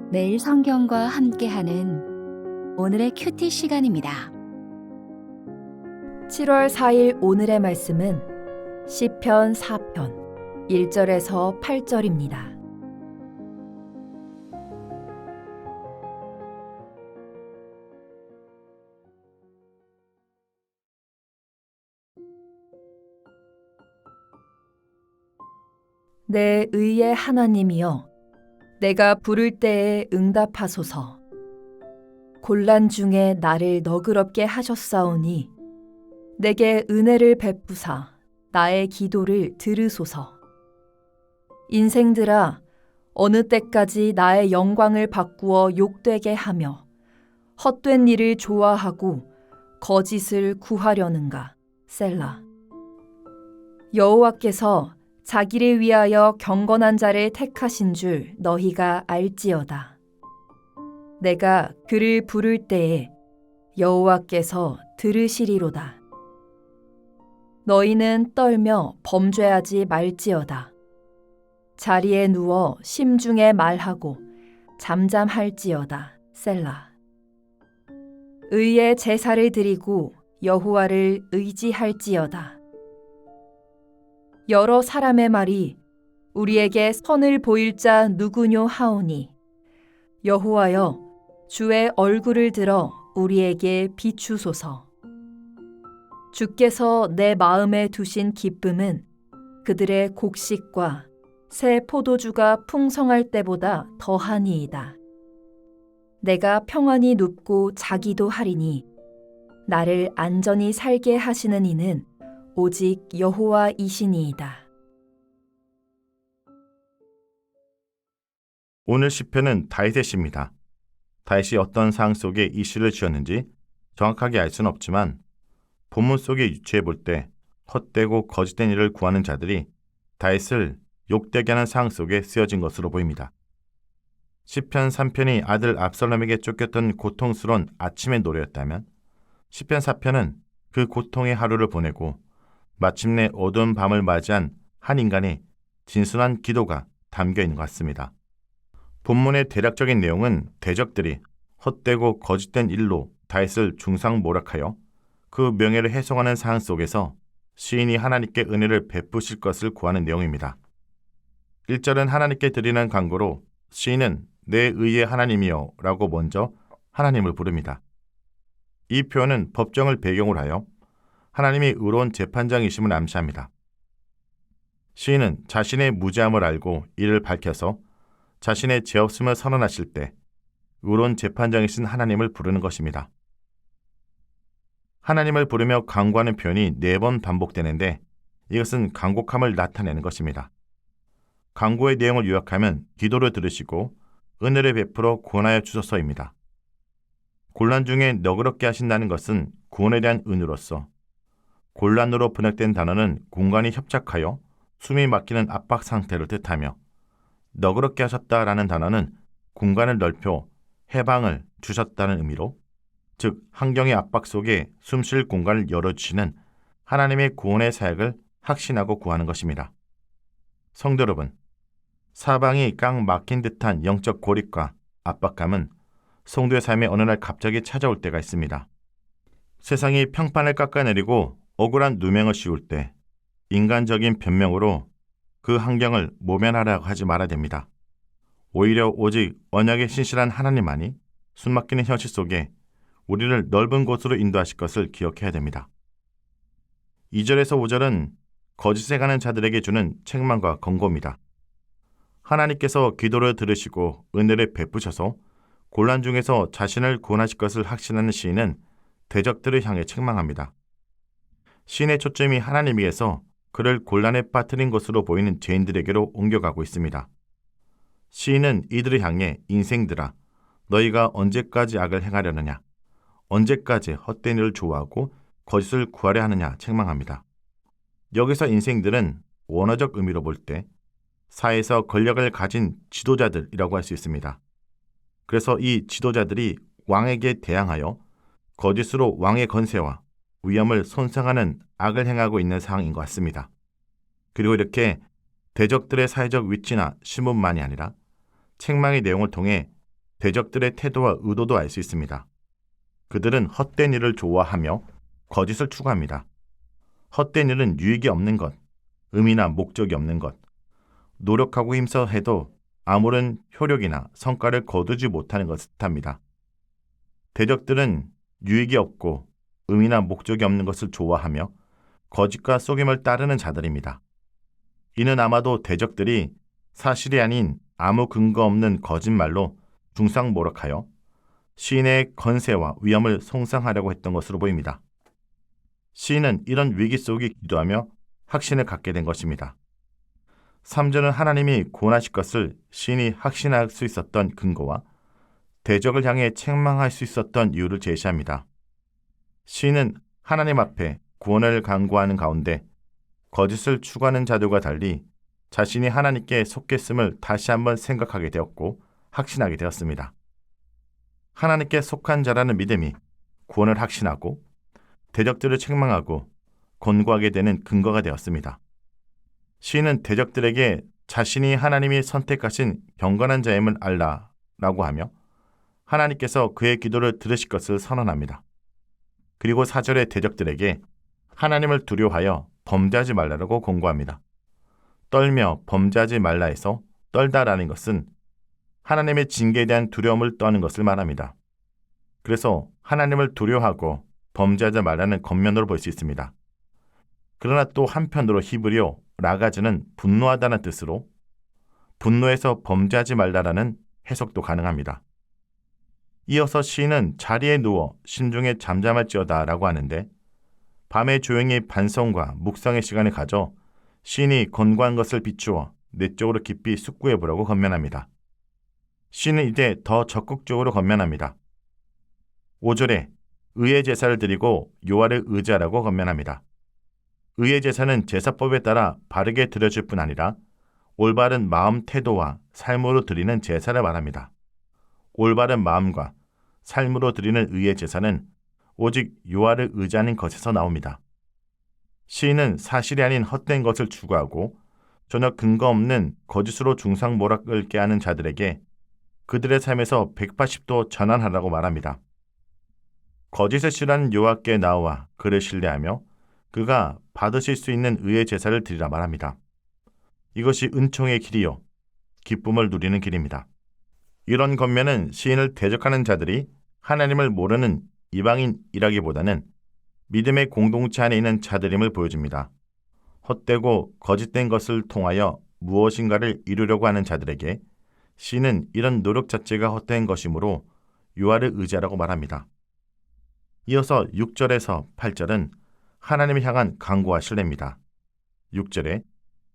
매일 성경과 함께하는 오늘의 큐티 시간입니다. 7월 4일 오늘의 말씀은 시편 4편 1절에서 8절입니다. 내 의의 하나님이여, 내가 부를 때에 응답하소서. 곤란 중에 나를 너그럽게 하셨사오니 내게 은혜를 베푸사 나의 기도를 들으소서. 인생들아, 어느 때까지 나의 영광을 바꾸어 욕되게 하며 헛된 일을 좋아하고 거짓을 구하려는가. 셀라. 여호와께서 자기를 위하여 경건한 자를 택하신 줄 너희가 알지어다. 내가 그를 부를 때에 여호와께서 들으시리로다. 너희는 떨며 범죄하지 말지어다. 자리에 누워 심중에 말하고 잠잠할지어다. 셀라. 의의 제사를 드리고 여호와를 의지할지어다. 여러 사람의 말이 우리에게 선을 보일 자 누구뇨 하오니 여호와여, 주의 얼굴을 들어 우리에게 비추소서. 주께서 내 마음에 두신 기쁨은 그들의 곡식과 새 포도주가 풍성할 때보다 더하니이다. 내가 평안히 눕고 자기도 하리니 나를 안전히 살게 하시는 이는 오직 여호와이시니이다. 오늘 시편은 다윗의 시입니다. 다윗이 어떤 상황 속에 이 시를 지었는지 정확하게 알 수는 없지만 본문 속에 유추해 볼 때 헛되고 거짓된 일을 구하는 자들이 다윗을 욕되게 하는 상황 속에 쓰여진 것으로 보입니다. 시편 3편이 아들 압살롬에게 쫓겼던 고통스러운 아침의 노래였다면 시편 4편은 그 고통의 하루를 보내고 마침내 어두운 밤을 맞이한 한 인간의 진순한 기도가 담겨 있는 것 같습니다. 본문의 대략적인 내용은 대적들이 헛되고 거짓된 일로 다윗을 중상모략하여 그 명예를 훼손하는 상황 속에서 시인이 하나님께 은혜를 베푸실 것을 구하는 내용입니다. 1절은 하나님께 드리는 간구로 시인은 내 의의 하나님이여 라고 먼저 하나님을 부릅니다. 이 표현은 법정을 배경으로 하여 하나님이 의로운 재판장이심을 암시합니다. 시인은 자신의 무죄함을 알고 이를 밝혀서 자신의 죄 없음을 선언하실 때 의로운 재판장이신 하나님을 부르는 것입니다. 하나님을 부르며 간구하는 표현이 4번 반복되는데 이것은 간곡함을 나타내는 것입니다. 간구의 내용을 요약하면 기도를 들으시고 은혜를 베풀어 구원하여 주소서입니다. 곤란 중에 너그럽게 하신다는 것은 구원에 대한 은혜로서 곤란으로 번역된 단어는 공간이 협착하여 숨이 막히는 압박 상태를 뜻하며 너그럽게 하셨다라는 단어는 공간을 넓혀 해방을 주셨다는 의미로 즉 환경의 압박 속에 숨 쉴 공간을 열어주시는 하나님의 구원의 사역을 확신하고 구하는 것입니다. 성도 여러분, 사방이 깡 막힌 듯한 영적 고립과 압박감은 성도의 삶에 어느 날 갑자기 찾아올 때가 있습니다. 세상이 평판을 깎아내리고 억울한 누명을 씌울 때 인간적인 변명으로 그 환경을 모면하려고 하지 말아야 됩니다. 오히려 오직 언약에 신실한 하나님만이 숨막히는 현실 속에 우리를 넓은 곳으로 인도하실 것을 기억해야 됩니다. 2절에서 5절은 거짓에 가는 자들에게 주는 책망과 권고입니다. 하나님께서 기도를 들으시고 은혜를 베푸셔서 곤란 중에서 자신을 구원하실 것을 확신하는 시인은 대적들을 향해 책망합니다. 시인의 초점이 하나님에게서 그를 곤란에 빠뜨린 것으로 보이는 죄인들에게로 옮겨가고 있습니다. 시인은 이들을 향해 인생들아, 너희가 언제까지 악을 행하려느냐, 언제까지 헛된 일을 좋아하고 거짓을 구하려 하느냐 책망합니다. 여기서 인생들은 원어적 의미로 볼 때 사회에서 권력을 가진 지도자들이라고 할 수 있습니다. 그래서 이 지도자들이 왕에게 대항하여 거짓으로 왕의 권세와 위엄을 손상하는 악을 행하고 있는 상황인 것 같습니다. 그리고 이렇게 대적들의 사회적 위치나 신분만이 아니라 책망의 내용을 통해 대적들의 태도와 의도도 알 수 있습니다. 그들은 헛된 일을 좋아하며 거짓을 추구합니다. 헛된 일은 유익이 없는 것, 의미나 목적이 없는 것, 노력하고 힘써 해도 아무런 효력이나 성과를 거두지 못하는 것을 뜻합니다. 대적들은 유익이 없고 의미나 목적이 없는 것을 좋아하며 거짓과 속임을 따르는 자들입니다. 이는 아마도 대적들이 사실이 아닌 아무 근거 없는 거짓말로 중상모략하여 시인의 건세와 위엄을 송상하려고 했던 것으로 보입니다. 시인은 이런 위기 속에 기도하며 확신을 갖게 된 것입니다. 3절은 하나님이 구원하실 것을 시인이 확신할 수 있었던 근거와 대적을 향해 책망할 수 있었던 이유를 제시합니다. 시인은 하나님 앞에 구원을 간구하는 가운데 거짓을 추구하는 자들과 달리 자신이 하나님께 속했음을 다시 한번 생각하게 되었고 확신하게 되었습니다. 하나님께 속한 자라는 믿음이 구원을 확신하고 대적들을 책망하고 권고하게 되는 근거가 되었습니다. 시인은 대적들에게 자신이 하나님이 선택하신 경건한 자임을 알라라고 하며 하나님께서 그의 기도를 들으실 것을 선언합니다. 그리고 4절의 대적들에게 하나님을 두려워하여 범죄하지 말라라고 권고합니다. 떨며 범죄하지 말라 해서 떨다라는 것은 하나님의 징계에 대한 두려움을 떠는 것을 말합니다. 그래서 하나님을 두려워하고 범죄하지 말라는 겉면으로 볼 수 있습니다. 그러나 또 한편으로 히브리어 라가즈는 분노하다는 뜻으로 분노해서 범죄하지 말라라는 해석도 가능합니다. 이어서 시인은 자리에 누워 심중에 잠잠할지어다 라고 하는데 밤에 조용히 반성과 묵상의 시간을 가져 시인이 권고한 것을 비추어 내적으로 깊이 숙고해 보라고 권면합니다. 시인은 이제 더 적극적으로 권면합니다. 5절에 의의 제사를 드리고 여호와를 의지하라고 권면합니다. 의의 제사는 제사법에 따라 바르게 드려질 뿐 아니라 올바른 마음 태도와 삶으로 드리는 제사를 말합니다. 올바른 마음과 삶으로 드리는 의의 제사는 오직 여호와를 의지하는 것에서 나옵니다. 시인은 사실이 아닌 헛된 것을 추구하고 전혀 근거 없는 거짓으로 중상모략을 깨하는 자들에게 그들의 삶에서 180도 전환하라고 말합니다. 거짓을 싫어하는 여호와께 나와 그를 신뢰하며 그가 받으실 수 있는 의의 제사를 드리라 말합니다. 이것이 은총의 길이요 기쁨을 누리는 길입니다. 이런 권면은 시인을 대적하는 자들이 하나님을 모르는 이방인이라기보다는 믿음의 공동체 안에 있는 자들임을 보여줍니다. 헛되고 거짓된 것을 통하여 무엇인가를 이루려고 하는 자들에게 시인은 이런 노력 자체가 헛된 것이므로 여호와를 의지하라고 말합니다. 이어서 6절에서 8절은 하나님을 향한 간구와 신뢰입니다. 6절에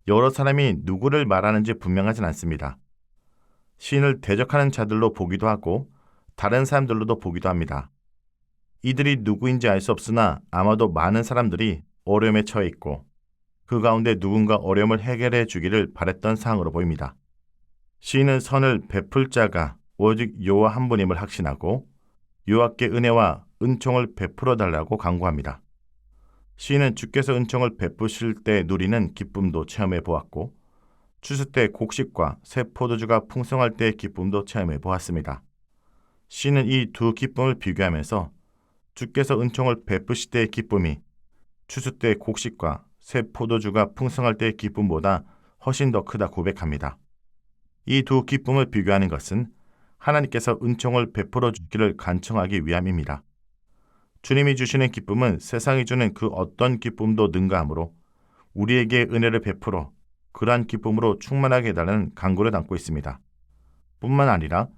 여러 사람이 누구를 말하는지 분명하진 않습니다. 시인을 대적하는 자들로 보기도 하고 다른 사람들로도 보기도 합니다. 이들이 누구인지 알 수 없으나 아마도 많은 사람들이 어려움에 처해 있고 그 가운데 누군가 어려움을 해결해 주기를 바랬던 사항으로 보입니다. 시인은 선을 베풀 자가 오직 여호와 한 분임을 확신하고 여호와께 은혜와 은총을 베풀어 달라고 간구합니다. 시인은 주께서 은총을 베푸실 때 누리는 기쁨도 체험해 보았고 추수 때 곡식과 새 포도주가 풍성할 때의 기쁨도 체험해 보았습니다. 시인은 이 두 기쁨을 비교하면서 주께서 은총을 베푸실 때의 기쁨이 추수 때 곡식과 새 포도주가 풍성할 때의 기쁨보다 훨씬 더 크다 고백합니다. 이 두 기쁨을 비교하는 것은 하나님께서 은총을 베풀어 주기를 간청하기 위함입니다. 주님이 주시는 기쁨은 세상이 주는 그 어떤 기쁨도 능가하므로 우리에게 은혜를 베풀어 그러한 기쁨으로 충만하게 해달라는 간구를 담고 있습니다. 뿐만 아니라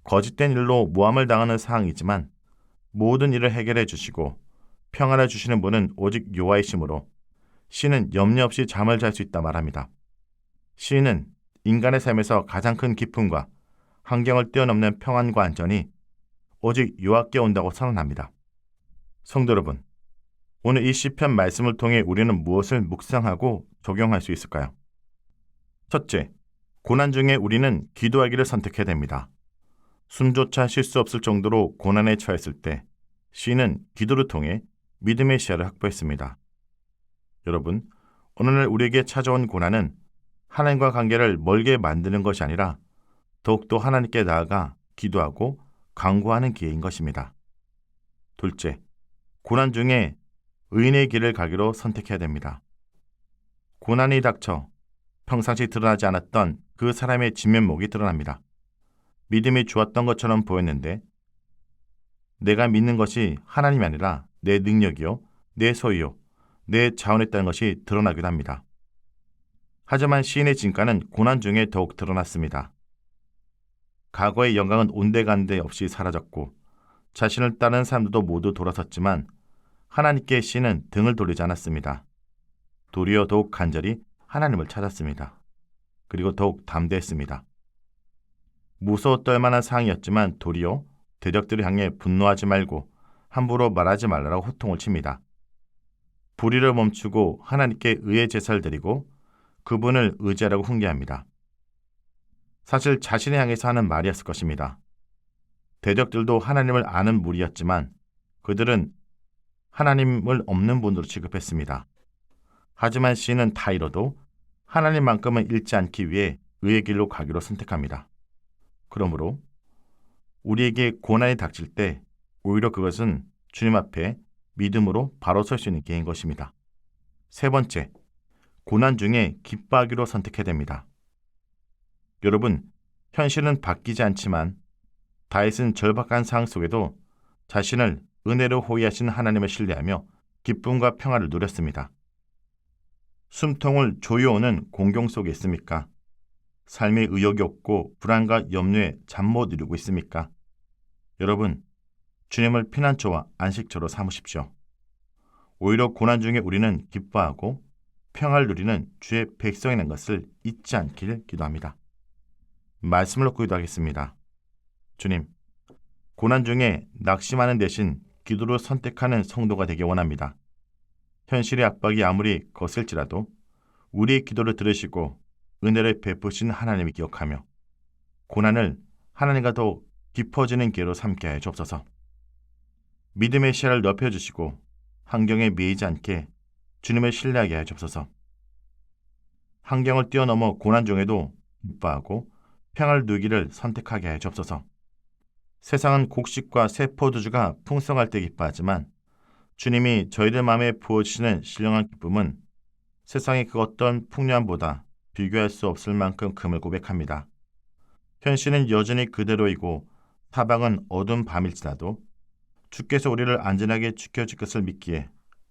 거짓된 일로 모함을 당하는 상황이지만 모든 일을 해결해 주시고 평안을 주시는 분은 오직 여호와이시므로 시인은 염려 없이 잠을 잘 수 있다 말합니다. 시인은 인간의 삶에서 가장 큰 기쁨과 환경을 뛰어넘는 평안과 안전이 오직 여호와께 온다고 선언합니다. 성도 여러분, 오늘 이 시편 말씀을 통해 우리는 무엇을 묵상하고 적용할 수 있을까요? 첫째, 고난 중에 우리는 기도하기를 선택해야 됩니다. 숨조차 쉴 수 없을 정도로 고난에 처했을 때 시인은 기도를 통해 믿음의 시야를 확보했습니다. 여러분, 오늘날 우리에게 찾아온 고난은 하나님과 관계를 멀게 만드는 것이 아니라 더욱더 하나님께 나아가 기도하고 간구하는 기회인 것입니다. 둘째, 고난 중에 의인의 길을 가기로 선택해야 됩니다. 고난이 닥쳐 평상시 드러나지 않았던 그 사람의 진면목이 드러납니다. 믿음이 좋았던 것처럼 보였는데 내가 믿는 것이 하나님이 아니라 내 능력이요, 내 소유요, 내 자원이었다는 것이 드러나기도 합니다. 하지만 시인의 진가는 고난 중에 더욱 드러났습니다. 과거의 영광은 온데간데 없이 사라졌고 자신을 따르는 사람들도 모두 돌아섰지만 하나님께 시인은 등을 돌리지 않았습니다. 도리어 더욱 간절히 하나님을 찾았습니다. 그리고 더욱 담대했습니다. 무서워 떨 만한 상황이었지만 도리어 대적들을 향해 분노하지 말고 함부로 말하지 말라고 호통을 칩니다. 불의를 멈추고 하나님께 의의 제사를 드리고 그분을 의지하라고 훈계합니다. 사실 자신을 향해서 하는 말이었을 것입니다. 대적들도 하나님을 아는 무리였지만 그들은 하나님을 없는 분으로 취급했습니다. 하지만 시인은 다 잃어도 하나님만큼은 잃지 않기 위해 의의 길로 가기로 선택합니다. 그러므로 우리에게 고난이 닥칠 때 오히려 그것은 주님 앞에 믿음으로 바로 설 수 있는 기회인 것입니다. 세 번째, 고난 중에 기뻐하기로 선택해야 됩니다. 여러분, 현실은 바뀌지 않지만 다윗은 절박한 상황 속에도 자신을 은혜로 호위하신 하나님을 신뢰하며 기쁨과 평화를 누렸습니다. 숨통을 조여오는 공경 속에 있습니까? 삶의 의욕이 없고 불안과 염려에 잠 못 이루고 있습니까? 여러분, 주님을 피난처와 안식처로 삼으십시오. 오히려 고난 중에 우리는 기뻐하고 평화를 누리는 주의 백성이라는 것을 잊지 않길 기도합니다. 말씀을 놓고 기도하겠습니다. 주님, 고난 중에 낙심하는 대신 기도로 선택하는 성도가 되기 원합니다. 현실의 압박이 아무리 거슬지라도 우리의 기도를 들으시고 은혜를 베푸신 하나님을 기억하며 고난을 하나님과 더욱 깊어지는 기회로 삼게 하여 주옵소서. 믿음의 시야를 넓혀주시고 환경에 매이지 않게 주님을 신뢰하게 하여 주옵소서. 환경을 뛰어넘어 고난 중에도 기뻐하고 평화를 누리기를 선택하게 하여 주옵소서. 세상은 곡식과 새 포도주가 풍성할 때 기뻐하지만 주님이 저희들 마음에 부어주시는 신령한 기쁨은 세상의 그 어떤 풍요함보다 비교할 수 없을 만큼 금을 고백합니다. 현실은 여전히 그대로이고 사방은 어두운 밤일지라도 주께서 우리를 안전하게 지켜줄 것을 믿기에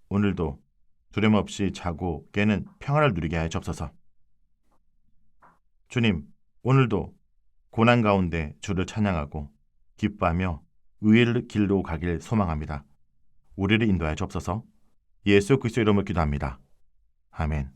오늘도 두려움 없이 자고 깨는 평화를 누리게 하여 주옵소서. 주님, 오늘도 고난 가운데 주를 찬양하고 기뻐하며 의의 길로 가길 소망합니다. 우리를 인도하여 주옵소서. 예수 그리스도의 이름으로 기도합니다. 아멘.